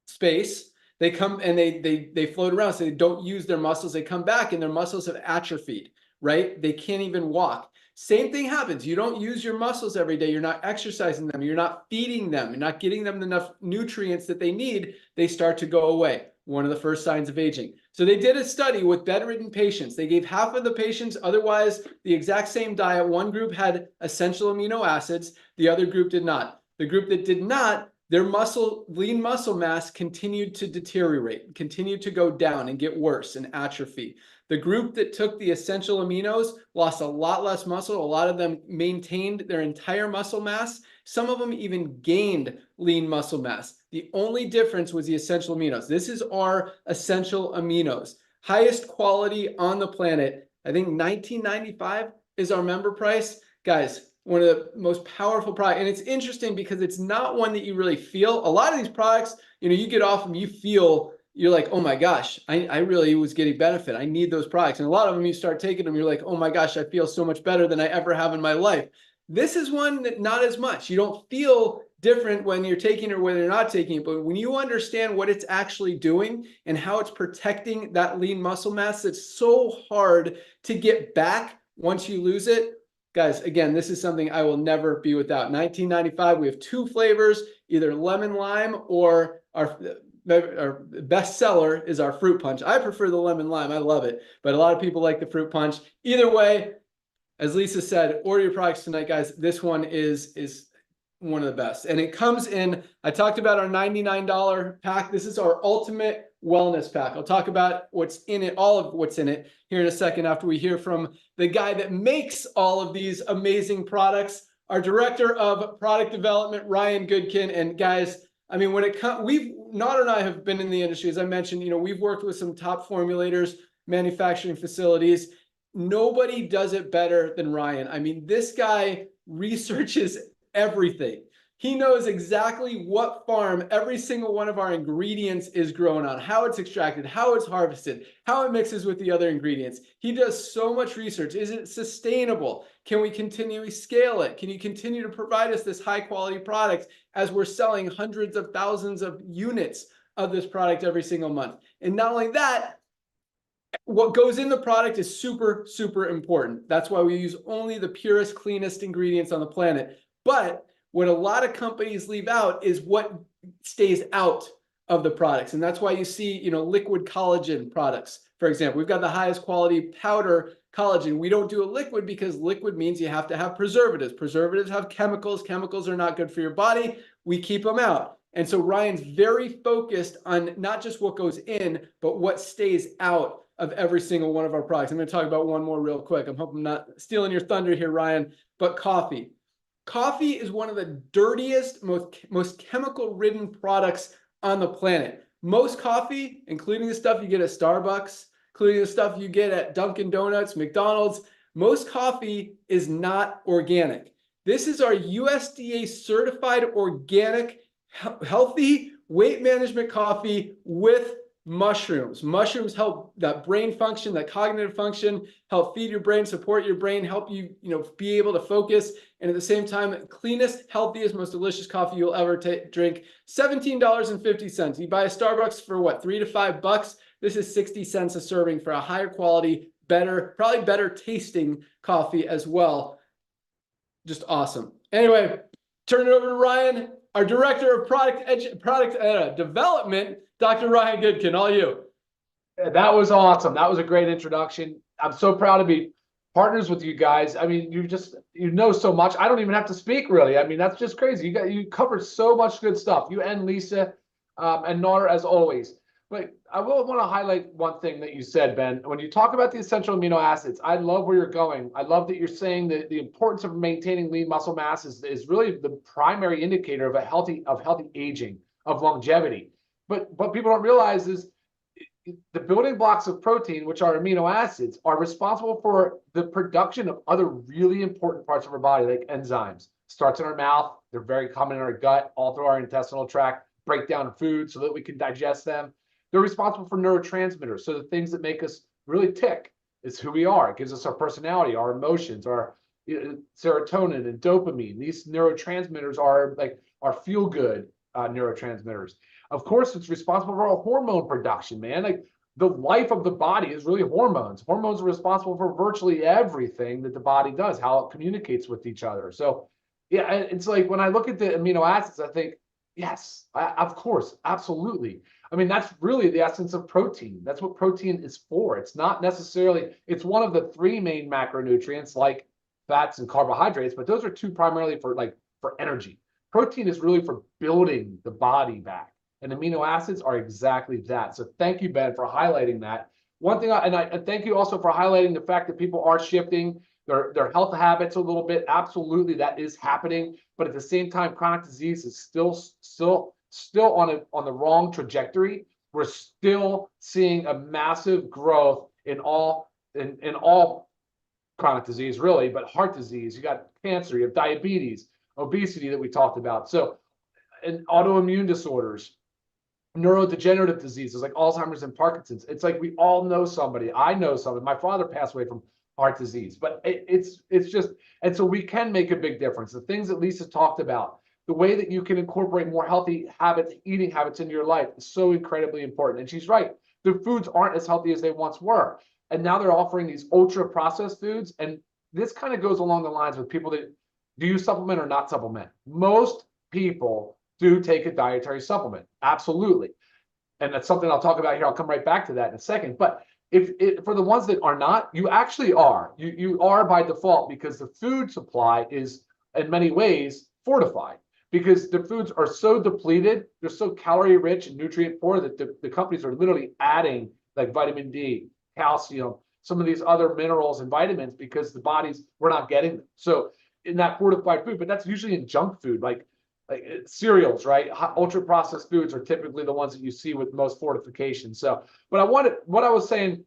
space. They come and they float around, so they don't use their muscles. They come back and their muscles have atrophied, right? They can't even walk. Same thing happens. You don't use your muscles every day. You're not exercising them. You're not feeding them. You're not getting them enough nutrients that they need. They start to go away. one of the first signs of aging. So they did a study with bedridden patients. They gave half of the patients otherwise the exact same diet. One group had essential amino acids, the other group did not. The group that did not, their lean muscle mass continued to deteriorate, continued to go down and get worse and atrophy. The group that took the essential aminos lost a lot less muscle. A lot of them maintained their entire muscle mass. Some of them even gained lean muscle mass. The only difference was the essential aminos. This is our essential aminos. Highest quality on the planet. I think $19.95 is our member price. Guys, one of the most powerful products. And it's interesting because it's not one that you really feel. A lot of these products, you get off them, you feel, you're like, oh my gosh, I really was getting benefit. I need those products. And a lot of them, you start taking them, you're like, oh my gosh, I feel so much better than I ever have in my life. This is one that not as much. You don't feel different when you're taking it or when you're not taking it. But when you understand what it's actually doing and how it's protecting that lean muscle mass, that's so hard to get back once you lose it. Guys, again, this is something I will never be without. $19.95. We have 2 flavors, either lemon lime or our best seller is our fruit punch. I prefer the lemon lime. I love it. But a lot of people like the fruit punch. Either way, as Lisa said, order your products tonight, guys. This one is one of the best. And it comes in, I talked about our $99 pack. This is our ultimate wellness pack. I'll talk about what's in it, all of what's in it here in a second after we hear from the guy that makes all of these amazing products, our director of product development, Ryan Goodkin. And guys, I mean, when it comes, Nader and I have been in the industry, as I mentioned, we've worked with some top formulators, manufacturing facilities. Nobody does it better than Ryan. I mean, this guy researches everything. He knows exactly what farm every single one of our ingredients is grown on, how it's extracted, how it's harvested, how it mixes with the other ingredients. He does so much research. Is it sustainable? Can we continually scale it? Can you continue to provide us this high quality product as we're selling hundreds of thousands of units of this product every single month? And not only that, what goes in the product is super, super important. That's why we use only the purest, cleanest ingredients on the planet. But what a lot of companies leave out is what stays out of the products. And that's why you see, liquid collagen products. For example, we've got the highest quality powder collagen. We don't do a liquid because liquid means you have to have preservatives. Preservatives have chemicals. Chemicals are not good for your body. We keep them out. And so Ryan's very focused on not just what goes in, but what stays out of every single one of our products. I'm going to talk about one more real quick. I'm hoping I'm not stealing your thunder here, Ryan, but coffee. Coffee is one of the dirtiest, most chemical-ridden products on the planet. Most coffee, including the stuff you get at Starbucks, including the stuff you get at Dunkin' Donuts, McDonald's, most coffee is not organic. This is our USDA certified organic, healthy weight management coffee with mushrooms. Mushrooms help that brain function, that cognitive function, help feed your brain, support your brain, help you, be able to focus. And at the same time, cleanest, healthiest, most delicious coffee you'll ever drink. $17.50. You buy a Starbucks for what, $3 to $5? This is 60 cents a serving for a higher quality, better, probably better tasting coffee as well. Just awesome. Anyway, turn it over to Ryan, our director of product development, Dr. Ryan Goodkin. All you. That was awesome. That was a great introduction. I'm so proud to be partners with you guys. I mean, you know so much. I don't even have to speak really. I mean, that's just crazy. You covered so much good stuff. You and Lisa and Nader as always. But I will want to highlight one thing that you said, Ben. When you talk about the essential amino acids, I love where you're going. I love that you're saying that the importance of maintaining lean muscle mass is really the primary indicator of healthy aging, of longevity. But what people don't realize is the building blocks of protein, which are amino acids, are responsible for the production of other really important parts of our body, like enzymes. Starts in our mouth. They're very common in our gut, all through our intestinal tract, break down food so that we can digest them. They're responsible for neurotransmitters. So the things that make us really tick is who we are. It gives us our personality, our emotions, our serotonin and dopamine. These neurotransmitters are like our feel-good neurotransmitters. Of course, it's responsible for our hormone production, man. Like the life of the body is really hormones. Hormones are responsible for virtually everything that the body does, how it communicates with each other. So yeah, it's like when I look at the amino acids, I think Yes, of course, absolutely. I mean, that's really the essence of protein. That's what protein is for. It's not necessarily, it's one of the three main macronutrients like fats and carbohydrates, but those are two primarily for energy. Protein is really for building the body back. And amino acids are exactly that. So thank you, Ben, for highlighting that. One thing, I thank you also for highlighting the fact that people are shifting their health habits a little bit. Absolutely, that is happening. But at the same time, chronic disease is still on the wrong trajectory. We're still seeing a massive growth in all chronic disease, really, but heart disease. You got cancer, you have diabetes, obesity that we talked about. So, and autoimmune disorders, neurodegenerative diseases like Alzheimer's and Parkinson's. It's like we all know somebody. I know somebody. My father passed away from heart disease, but it's just, and so we can make a big difference. The things that Lisa talked about, the way that you can incorporate more healthy habits, eating habits into your life is so incredibly important. And she's right. The foods aren't as healthy as they once were. And now they're offering these ultra processed foods. And this kind of goes along the lines with people that, do you supplement or not supplement? Most people do take a dietary supplement. Absolutely. And that's something I'll talk about here. I'll come right back to that in a second. But for the ones that are not, you actually are. You are by default, because the food supply is in many ways fortified, because the foods are so depleted, they're so calorie rich and nutrient poor that the companies are literally adding like vitamin D, calcium, some of these other minerals and vitamins, because the bodies, we're not getting them. So in that fortified food, but that's usually in junk food, like cereals, right? Ultra processed foods are typically the ones that you see with most fortification. So, but what I was saying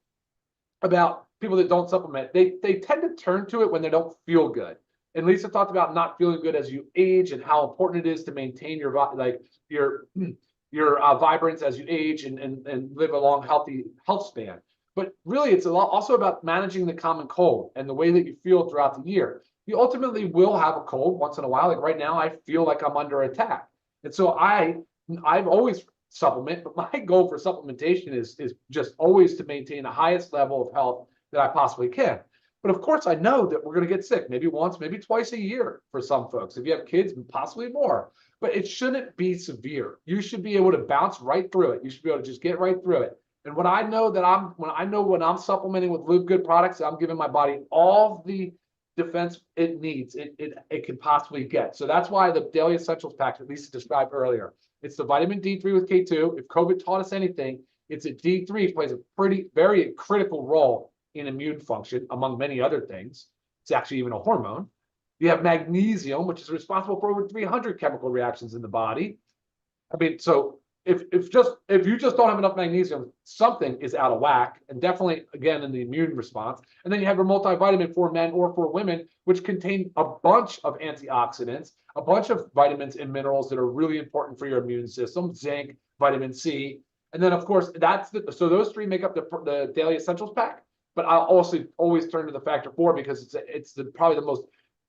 about people that don't supplement, they tend to turn to it when they don't feel good. And Lisa talked about not feeling good as you age and how important it is to maintain your vibrance as you age and live a long, healthy health span. But really, it's also about managing the common cold and the way that you feel throughout the year. You ultimately will have a cold once in a while. Like right now, I feel like I'm under attack. And so I've always supplement, but my goal for supplementation is just always to maintain the highest level of health that I possibly can. But of course, I know that we're going to get sick maybe once, maybe twice a year for some folks. If you have kids, possibly more. But it shouldn't be severe. You should be able to bounce right through it. You should be able to just get right through it. And when I know when I'm supplementing with LiveGood products, I'm giving my body all the defense it needs, it can possibly get. So that's why the Daily Essentials pack that Lisa described earlier, it's the vitamin D3 with K2. If COVID taught us anything, it's that D3 plays a very critical role in immune function, among many other things. It's actually even a hormone. You have magnesium, which is responsible for over 300 chemical reactions in the body. I mean, so if you just don't have enough magnesium, something is out of whack, and definitely again in the immune response. And then you have your multivitamin for men or for women, which contain a bunch of antioxidants, a bunch of vitamins and minerals that are really important for your immune system, zinc, vitamin C, and then of course so those three make up the Daily Essentials pack. But I'll also always turn to the Factor 4 because it's probably the most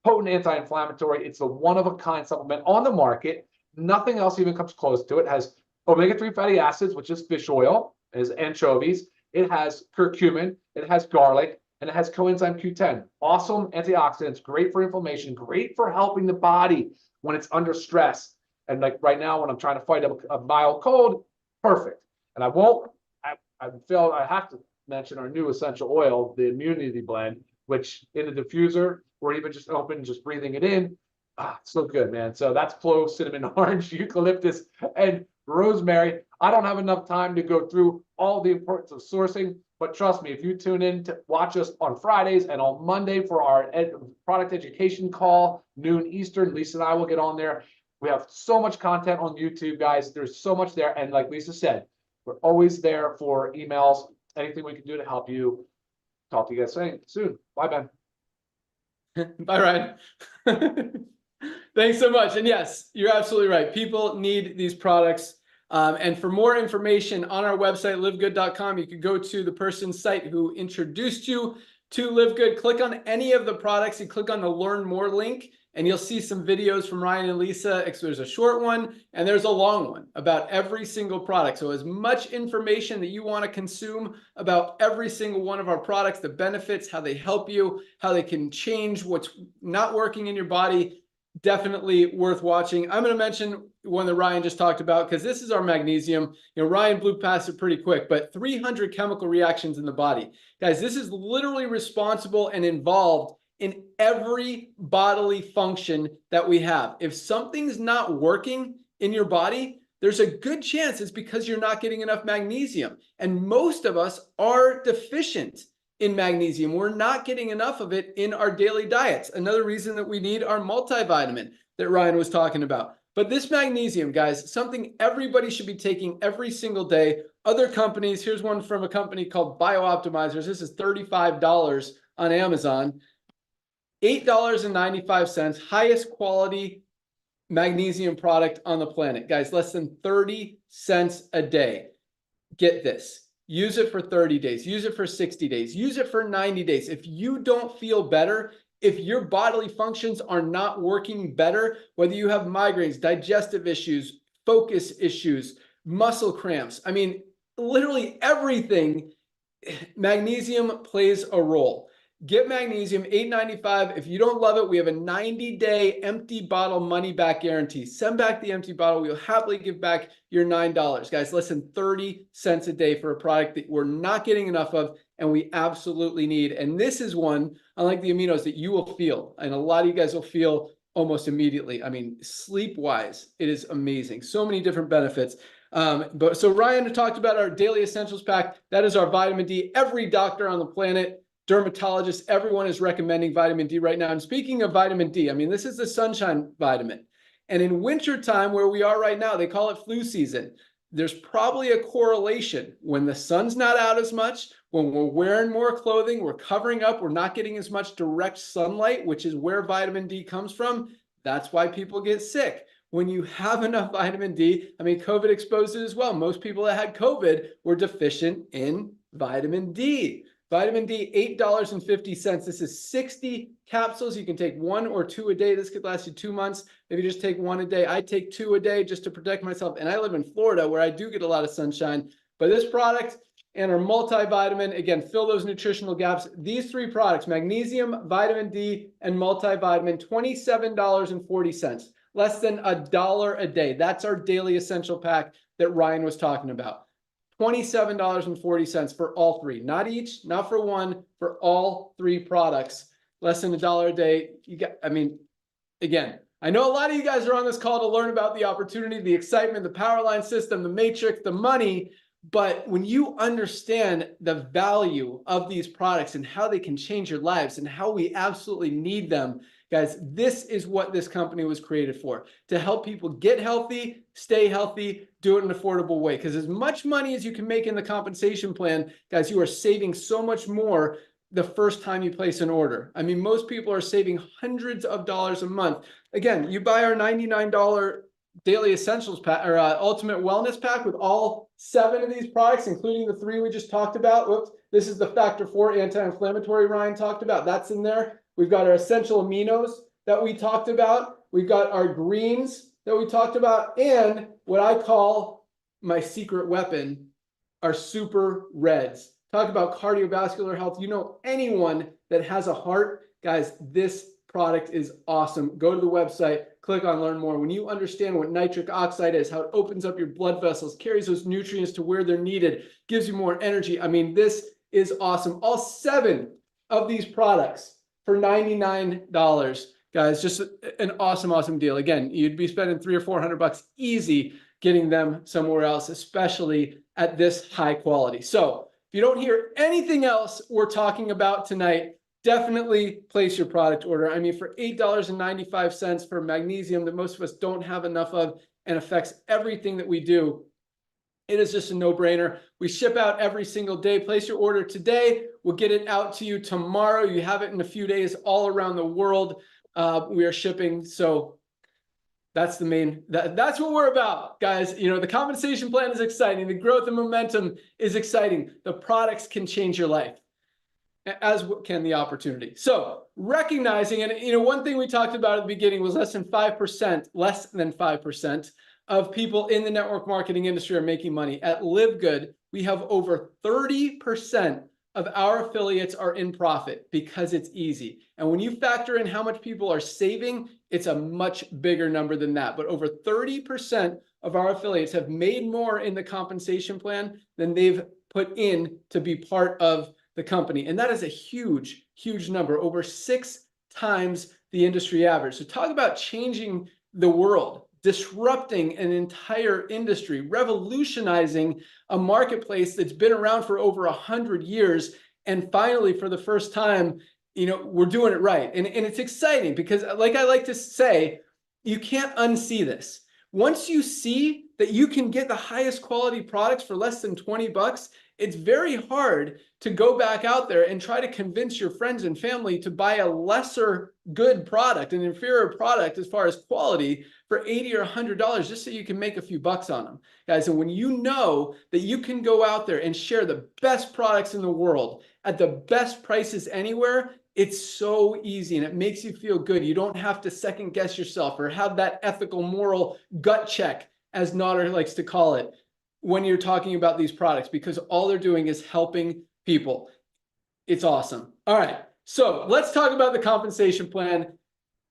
potent anti-inflammatory. It's the one-of-a-kind supplement on the market. Nothing else even comes close to it. It has omega-3 fatty acids, which is fish oil, is anchovies. It has curcumin, it has garlic, and it has coenzyme Q10. Awesome antioxidants, great for inflammation, great for helping the body when it's under stress. And like right now, when I'm trying to fight a mild cold, perfect. And I have to mention our new essential oil, the Immunity Blend, which in a diffuser or even just open, just breathing it in, it's so good, man. So that's clove, cinnamon, orange, eucalyptus, and rosemary. I don't have enough time to go through all the importance of sourcing, but trust me, if you tune in to watch us on Fridays and on Monday for our product education call, noon Eastern, Lisa and I will get on there. We have so much content on YouTube, guys. There's so much there. And like Lisa said, we're always there for emails, anything we can do to help you. Talk to you guys soon. Bye, Ben. Bye, Ryan. Thanks so much. And yes, you're absolutely right. People need these products. And for more information on our website, livegood.com, you could go to the person's site who introduced you to LiveGood. Click on any of the products and click on the Learn More link, and you'll see some videos from Ryan and Lisa. There's a short one and there's a long one about every single product. So as much information that you want to consume about every single one of our products, the benefits, how they help you, how they can change what's not working in your body, definitely worth watching. I'm going to mention one that Ryan just talked about, because this is our magnesium. You know, Ryan blew past it pretty quick, but 300 chemical reactions in the body. Guys, this is literally responsible and involved in every bodily function that we have. If something's not working in your body, there's a good chance it's because you're not getting enough magnesium. And most of us are deficient in magnesium. We're not getting enough of it in our daily diets. Another reason that we need our multivitamin that Ryan was talking about. But this magnesium, guys, something everybody should be taking every single day. Other companies, here's one from a company called BioOptimizers. This is $35 on Amazon. $8.95, highest quality magnesium product on the planet. Guys, less than 30 cents a day. Get this. Use it for 30 days. Use it for 60 days. Use it for 90 days. If you don't feel better, if your bodily functions are not working better, whether you have migraines, digestive issues, focus issues, muscle cramps, I mean, literally everything, magnesium plays a role. Get magnesium, $8.95. If you don't love it, we have a 90-day empty bottle money back guarantee. Send back the empty bottle. We'll happily give back your $9. Guys, less than 30 cents a day for a product that we're not getting enough of and we absolutely need. And this is one, unlike the aminos, that you will feel. And a lot of you guys will feel almost immediately. I mean, sleep-wise, it is amazing. So many different benefits. So Ryan talked about our daily essentials pack. That is our vitamin D. Every doctor on the planet, dermatologists, everyone is recommending vitamin D right now. And speaking of vitamin D, I mean, this is the sunshine vitamin. And in wintertime, where we are right now, they call it flu season. There's probably a correlation. When the sun's not out as much, when we're wearing more clothing, we're covering up, we're not getting as much direct sunlight, which is where vitamin D comes from. That's why people get sick. When you have enough vitamin D, I mean, COVID exposed it as well. Most people that had COVID were deficient in vitamin D. Vitamin D, $8.50. This is 60 capsules. You can take 1 or 2 a day. This could last you 2 months. Maybe just take 1 a day. I take 2 a day just to protect myself. And I live in Florida where I do get a lot of sunshine. But this product and our multivitamin, again, fill those nutritional gaps. These 3 products, magnesium, vitamin D, and multivitamin, $27.40. Less than $1 a day. That's our daily essential pack that Ryan was talking about. $27.40 for all 3, not each, not for one, for all 3 products, less than $1 a day. You got, I mean, again, I know a lot of you guys are on this call to learn about the opportunity, the excitement, the power line system, the matrix, the money. But when you understand the value of these products and how they can change your lives and how we absolutely need them, guys, this is what this company was created for, to help people get healthy, stay healthy, do it in an affordable way. Because as much money as you can make in the compensation plan, guys, you are saving so much more the first time you place an order. I mean, most people are saving hundreds of dollars a month. Again, you buy our $99 daily essentials pack or ultimate wellness pack with all 7 of these products, including the 3 we just talked about. Whoops, this is the factor 4 anti-inflammatory Ryan talked about. That's in there. We've got our essential aminos that we talked about. We've got our greens that we talked about. And what I call my secret weapon, our super reds. Talk about cardiovascular health. You know, anyone that has a heart, guys, this product is awesome. Go to the website, click on learn more. When you understand what nitric oxide is, how it opens up your blood vessels, carries those nutrients to where they're needed, gives you more energy. I mean, this is awesome. All 7 of these products for $99, guys, just an awesome, awesome deal. Again, you'd be spending $300 or $400 easy getting them somewhere else, especially at this high quality. So if you don't hear anything else we're talking about tonight, definitely place your product order. I mean, for $8.95 for magnesium that most of us don't have enough of and affects everything that we do, it is just a no-brainer. We ship out every single day. Place your order today. We'll get it out to you tomorrow. You have it in a few days all around the world. We are shipping. So that's the main, that's what we're about, guys. You know, the compensation plan is exciting. The growth and momentum is exciting. The products can change your life, as can the opportunity. So recognizing, and you know, one thing we talked about at the beginning was less than 5% of people in the network marketing industry are making money. At LiveGood, we have over 30% of our affiliates are in profit because it's easy. And when you factor in how much people are saving, it's a much bigger number than that. But over 30% of our affiliates have made more in the compensation plan than they've put in to be part of the company. And that is a huge, huge number, over 6 times the industry average. So talk about changing the world, disrupting an entire industry, revolutionizing a marketplace that's been around for over 100 years. And finally, for the first time, we're doing it right. And it's exciting because, like I like to say, you can't unsee this. Once you see that you can get the highest quality products for less than 20 bucks, it's very hard to go back out there and try to convince your friends and family to buy a lesser good product, an inferior product as far as quality, for $80 or $100 just so you can make a few bucks on them. Guys, and when you know that you can go out there and share the best products in the world at the best prices anywhere, it's so easy and it makes you feel good. You don't have to second guess yourself or have that ethical, moral gut check, as Nader likes to call it, when you're talking about these products, because all they're doing is helping people. It's awesome. All right, so let's talk about the compensation plan.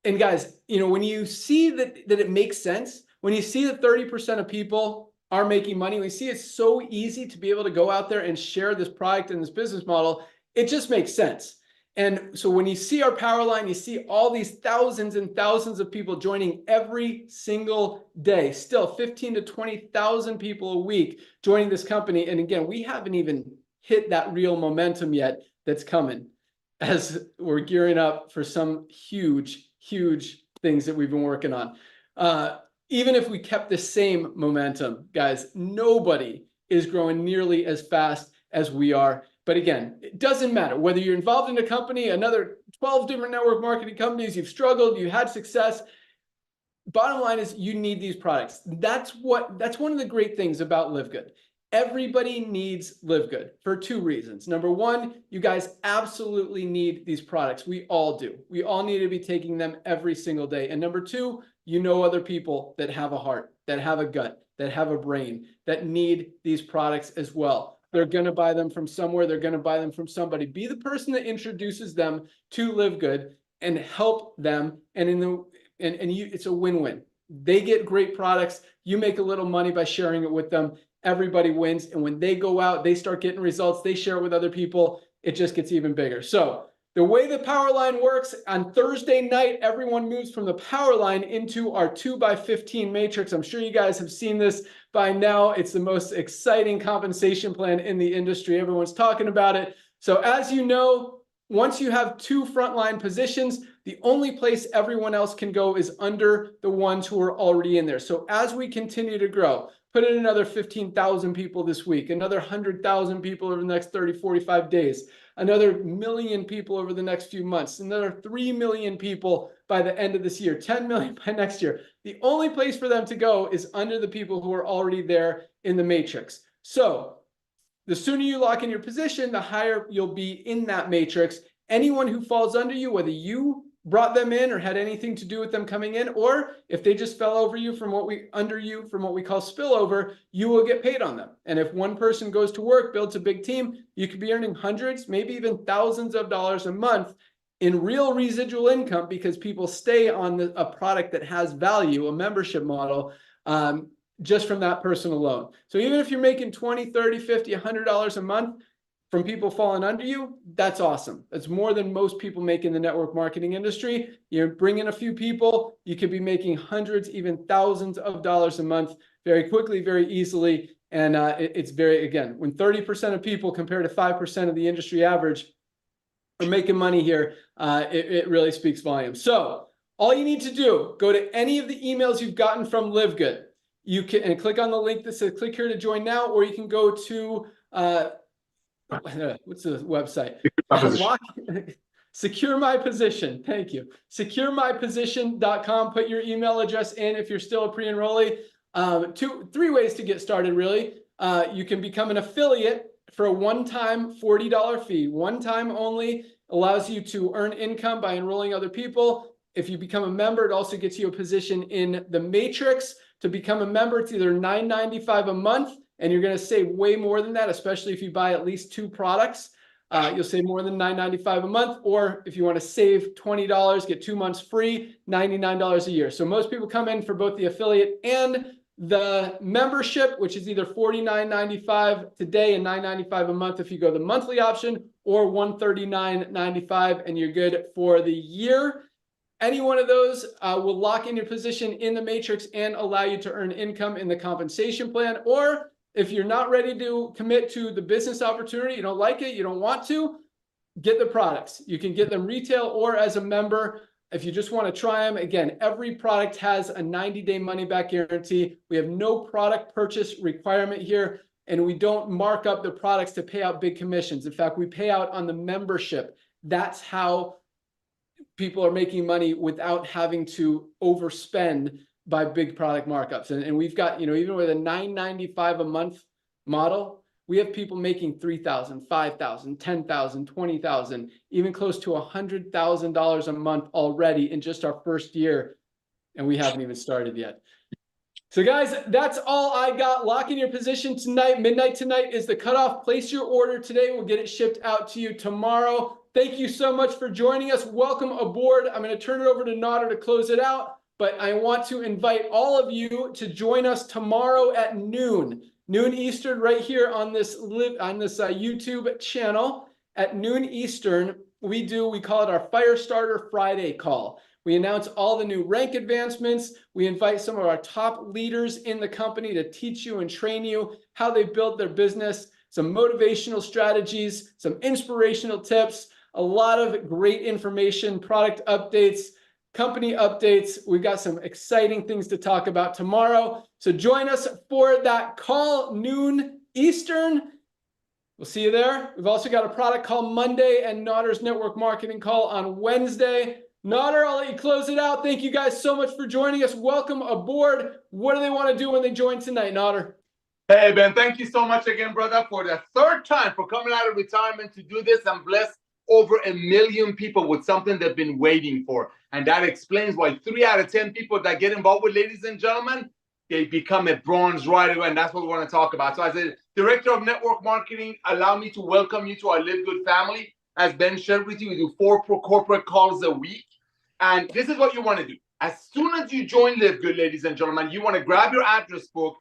And guys, when you see that it makes sense, when you see that 30% of people are making money, we see it's so easy to be able to go out there and share this product and this business model, it just makes sense. And so when you see our power line, you see all these thousands and thousands of people joining every single day, still 15 to 20,000 people a week joining this company. And again, we haven't even hit that real momentum yet that's coming as we're gearing up for some huge, huge things that we've been working on. Even if we kept the same momentum, guys, nobody is growing nearly as fast as we are. But again, it doesn't matter whether you're involved in a company, another 12 different network marketing companies, you've struggled, you had success. Bottom line is you need these products. That's one of the great things about LiveGood. Everybody needs LiveGood for 2 reasons. Number one, you guys absolutely need these products. We all do. We all need to be taking them every single day. And number 2, other people that have a heart, that have a gut, that have a brain, that need these products as well. They're going to buy them from somewhere. They're going to buy them from somebody. Be the person that introduces them to LiveGood and help them. And it's a win-win. They get great products. You make a little money by sharing it with them. Everybody wins. And when they go out, they start getting results. They share it with other people. It just gets even bigger. So the way the power line works, on Thursday night, everyone moves from the power line into our 2x15 matrix. I'm sure you guys have seen this by now. It's the most exciting compensation plan in the industry. Everyone's talking about it. So as you know, once you have 2 frontline positions, the only place everyone else can go is under the ones who are already in there. So as we continue to grow, put in another 15,000 people this week, another 100,000 people over the next 30, 45 days, another million people over the next few months, another 3 million people by the end of this year, 10 million by next year. The only place for them to go is under the people who are already there in the matrix. So the sooner you lock in your position, the higher you'll be in that matrix. Anyone who falls under you, whether you brought them in or had anything to do with them coming in, or if they just fell over you from what we call spillover, you will get paid on them. And if one person goes to work, builds a big team, you could be earning hundreds, maybe even thousands of dollars a month in real residual income, because people stay on a product that has value, a membership model, just from that person alone. So even if you're making $20, $30, $50, $100 a month from people falling under you, that's awesome. That's more than most people make in the network marketing industry. You bring in a few people, you could be making hundreds, even thousands of dollars a month very quickly, very easily. And it's very, again, when 30% of people compared to 5% of the industry average are making money here, it really speaks volumes. So all you need to do, go to any of the emails you've gotten from LiveGood. You can and click on the link that says click here to join now, or you can go to what's the website? Secure My Position. Thank you. SecureMyPosition.com. Put your email address in if you're still a pre-enrollee. 3 ways to get started, really. You can become an affiliate for a one-time $40 fee. One time only, allows you to earn income by enrolling other people. If you become a member, it also gets you a position in the matrix. To become a member, it's either $9.95 a month, and you're going to save way more than that, especially if you buy at least 2 products. You'll save more than $9.95 a month, or if you want to save $20, get 2 months free, $99 a year. So most people come in for both the affiliate and the membership, which is either $49.95 today and $9.95 a month if you go the monthly option, or $139.95 and you're good for the year. Any one of those will lock in your position in the matrix and allow you to earn income in the compensation plan. Or if you're not ready to commit to the business opportunity, you don't like it, you don't want to, get the products. You can get them retail or as a member. If you just want to try them, again, every product has a 90-day money-back guarantee. We have no product purchase requirement here, and we don't mark up the products to pay out big commissions. In fact, we pay out on the membership. That's how people are making money without having to overspend by big product markups. And we've got, even with a $9.95 a month model, we have people making $3,000, $5,000, $10,000, $20,000, even close to $100,000 a month already in just our first year. And we haven't even started yet. So guys, that's all I got. Lock in your position tonight. Midnight tonight is the cutoff. Place your order today. We'll get it shipped out to you tomorrow. Thank you so much for joining us. Welcome aboard. I'm going to turn it over to Nader to close it out, but I want to invite all of you to join us tomorrow at noon Eastern, right here on this YouTube channel at noon Eastern. We call it our Firestarter Friday call. We announce all the new rank advancements. We invite some of our top leaders in the company to teach you and train you how they built their business, some motivational strategies, some inspirational tips, a lot of great information, product updates, company updates. We've got some exciting things to talk about tomorrow. So join us for that call, noon Eastern. We'll see you there. We've also got a product call Monday and Nader's network marketing call on Wednesday. Nader, I'll let you close it out. Thank you guys so much for joining us. Welcome aboard. What do they want to do when they join tonight, Nader? Hey, Ben, thank you so much again, brother, for the third time for coming out of retirement to do this and bless over 1 million people with something they've been waiting for. And that explains why 3 out of 10 people that get involved with, ladies and gentlemen, they become a bronze right away. And that's what we want to talk about. So as a director of network marketing, allow me to welcome you to our LiveGood family. As Ben shared with you, we do 4 corporate calls a week. And this is what you want to do. As soon as you join LiveGood, ladies and gentlemen, you want to grab your address book,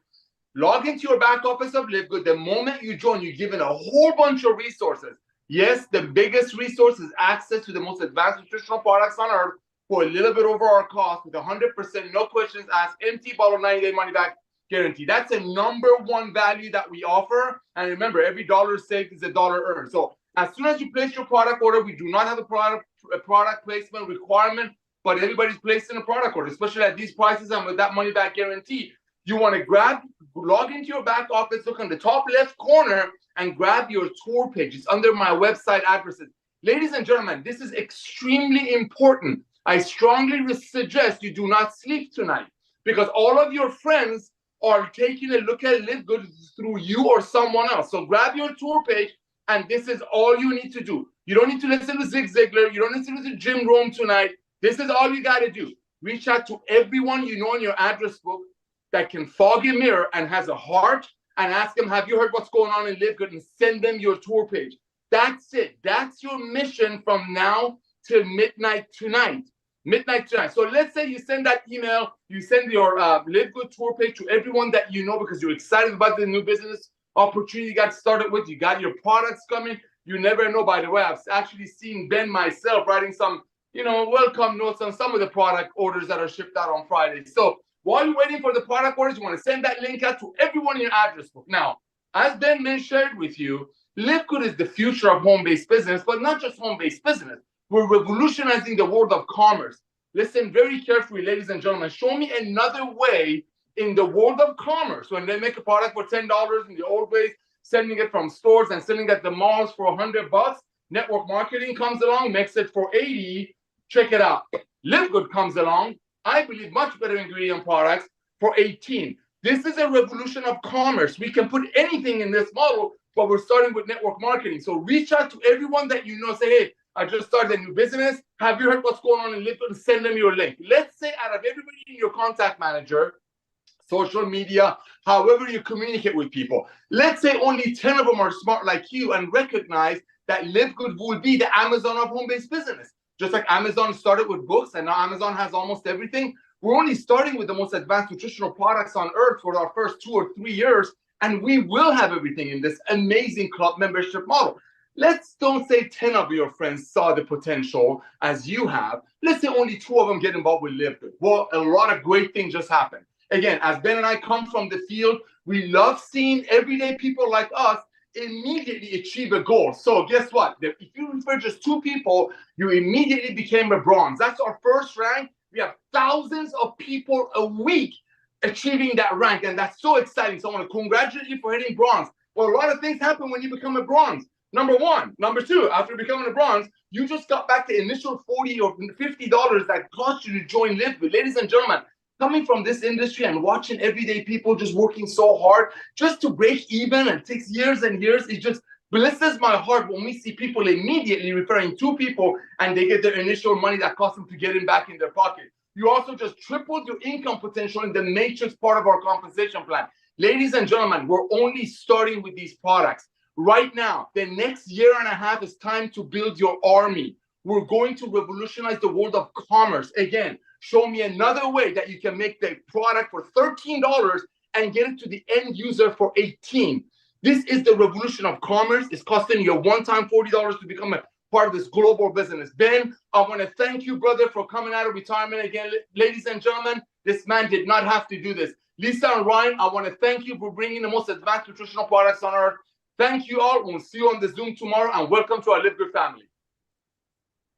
log into your back office of LiveGood. The moment you join, you're given a whole bunch of resources. Yes, the biggest resource is access to the most advanced nutritional products on earth for a little bit over our cost with 100%, no questions asked, empty bottle, 90-day money-back guarantee. That's a #1 value that we offer. And remember, every dollar saved is a dollar earned. So as soon as you place your product order, we do not have a product placement requirement, but everybody's placing a product order, especially at these prices and with that money-back guarantee. You want to log into your back office, look on the top left corner, and grab your tour page. It's under my website addresses. Ladies and gentlemen, this is extremely important. I strongly suggest you do not sleep tonight because all of your friends are taking a look at LiveGood through you or someone else. So grab your tour page, and this is all you need to do. You don't need to listen to Zig Ziglar. You don't need to listen to Jim Rome tonight. This is all you got to do. Reach out to everyone you know in your address book that can fog a mirror and has a heart, and ask them, have you heard what's going on in LiveGood? And send them your tour page. That's it. That's your mission from now till midnight tonight. So let's say you send that email, you send your LiveGood tour page to everyone that you know because you're excited about the new business opportunity you got started with. You got your products coming. You never know, by the way, I've actually seen Ben myself writing some, welcome notes on some of the product orders that are shipped out on Friday. So while you're waiting for the product orders, you want to send that link out to everyone in your address book. Now, as Ben shared with you, LiveGood is the future of home-based business, but not just home-based business. We're revolutionizing the world of commerce. Listen very carefully, ladies and gentlemen. Show me another way in the world of commerce when they make a product for $10 in the old ways, sending it from stores and selling it at the malls for $100. Network marketing comes along, makes it for $80. Check it out. LiveGood comes along. I believe much better ingredient products for $18. This is a revolution of commerce. We can put anything in this model, but we're starting with network marketing. So reach out to everyone that you know. Say, hey, I just started a new business. Have you heard what's going on in LiveGood? Send them your link. Let's say out of everybody in your contact manager, social media, however you communicate with people, let's say only 10 of them are smart like you and recognize that LiveGood will be the Amazon of home-based business. Just like Amazon started with books and now Amazon has almost everything, we're only starting with the most advanced nutritional products on earth for our first 2 or 3 years, and we will have everything in this amazing club membership model. Let's don't say 10 of your friends saw the potential as you have. Let's say only 2 of them get involved with LiveGood. Well, a lot of great things just happened. Again, as Ben and I come from the field, we love seeing everyday people like us immediately achieve a goal. So guess what? If you refer just 2 people, you immediately became a bronze. That's our first rank. We have thousands of people a week achieving that rank, and that's so exciting. So I want to congratulate you for hitting bronze. Well, a lot of things happen when you become a bronze. Number 1. Number 2, after becoming a bronze, you just got back the initial $40 or $50 that cost you to join LiveGood. Ladies and gentlemen, coming from this industry and watching everyday people just working so hard just to break even, and it takes years and years, it just blesses my heart when we see people immediately referring 2 people and they get their initial money that cost them to get it back in their pocket. You also just tripled your income potential in the matrix part of our compensation plan. Ladies and gentlemen, we're only starting with these products. Right now, the next year and a half is time to build your army. We're going to revolutionize the world of commerce. Again, show me another way that you can make the product for $13 and get it to the end user for $18. This is the revolution of commerce. It's costing you a one-time $40 to become a part of this global business. Ben, I want to thank you, brother, for coming out of retirement again. Ladies and gentlemen, this man did not have to do this. Lisa and Ryan, I want to thank you for bringing the most advanced nutritional products on earth. Thank you all. We'll see you on the Zoom tomorrow, and welcome to our LiveGood family.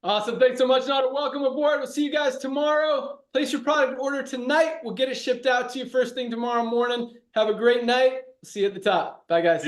Awesome. Thanks so much, Nader. Welcome aboard. We'll see you guys tomorrow. Place your product order tonight. We'll get it shipped out to you first thing tomorrow morning. Have a great night. See you at the top. Bye, guys.